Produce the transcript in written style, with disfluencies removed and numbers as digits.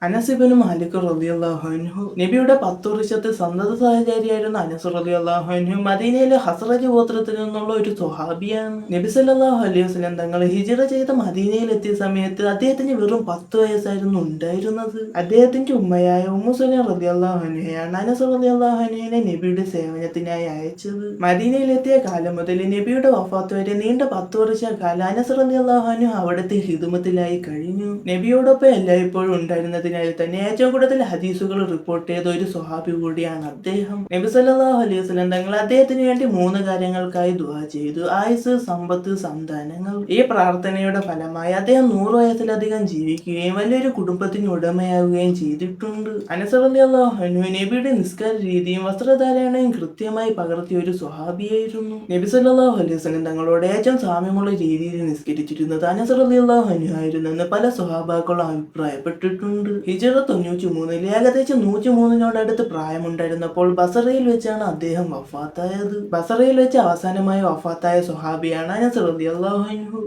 അനസ് ഇബ്നു മാലിക് റളിയല്ലാഹു അൻഹു നബിയുടെ 10 വർഷത്തെ സന്തത സഹചാരിയായിരുന്ന അനസ് റളിയല്ലാഹു അൻഹു മദീനയിലെ ഹസ്റജ് ഗോത്രത്തിൽ നിന്നുള്ള ഒരു സ്വഹാബിയാണ്. നബി സല്ലല്ലാഹു അലൈഹി വസല്ലം തങ്ങൾ ഹിജ്റ ചെയ്ത് മദീനയിൽ എത്തിയ സമയത്ത് അദ്ദേഹത്തിന് വെറും 10 വയസ്സായിരുന്നു ഉണ്ടായിരുന്നത്. അദ്ദേഹത്തിന്റെ ഉമ്മയായ ഉമ്മു സുലൈം റളിയല്ലാഹു അൻഹയാണ് അനസ് റളിയല്ലാഹു അൻഹുവിനെ നബിയുടെ സേവനത്തിനായി അയച്ചത്. മദീനയിലെത്തിയ കാലം മുതൽ നബിയുടെ വഫാത്ത് വരെ നീണ്ട 10 വർഷക്കാലം അനസ് റളിയല്ലാഹു അൻഹു അവിടുത്തെ ഹിദ്മത്തിലായി കഴിഞ്ഞു. നബിയോടൊപ്പം എല്ലായ്പ്പോഴും ഉണ്ടായിരുന്നതിനാൽ തന്നെ ഏറ്റവും കൂടുതൽ ഹദീസുകൾ റിപ്പോർട്ട് ചെയ്ത ഒരു സ്വഹാബി കൂടിയാണ് അദ്ദേഹം. നബി സല്ലല്ലാഹു അലൈഹി വസല്ലം തങ്ങൾ അദ്ദേഹത്തിന് വേണ്ടി 3 കാര്യങ്ങൾക്കായി ദുആ ചെയ്തു: ആയുസ്, സമ്പത്ത്, സന്താനങ്ങൾ. ഈ പ്രാർത്ഥനയുടെ ഫലമായി അദ്ദേഹം 100 വയസ്സിലധികം ജീവിക്കുകയും വലിയൊരു കുടുംബത്തിന് ഉടമയാവുകയും ചെയ്തിട്ടുണ്ട്. അനസ് റളിയല്ലാഹു അൻഹു നബിയുടെ നിസ്കാര രീതിയും വസ്ത്രധാരണയും കൃത്യമായി പകർത്തിയ ഒരു സ്വഹാബിയായിരുന്നു. നബി സല്ലല്ലാഹു അലൈഹി വസല്ലം തങ്ങളോട് ഏറ്റവും സാമ്യമുള്ള രീതിയിൽ നിസ്കരിച്ചിരുന്നത് അനസ് റളിയല്ലാഹു അൻഹു ആയിരുന്നെന്ന് പല സ്വഹാബാക്കളും അഭിപ്രായപ്പെട്ടിട്ടുണ്ട്. ഹിജ്റ 93-ൽ ഏകദേശം 103-നോടടുത്ത് പ്രായമുണ്ടായിരുന്നപ്പോൾ ബസറയിൽ വെച്ചാണ് അദ്ദേഹം വഫാത്തായത്. ബസറയിൽ വെച്ച് അവസാനമായി വഫാത്തായ സ്വഹാബിയാണ് അനസ് റളിയല്ലാഹു അൻഹു.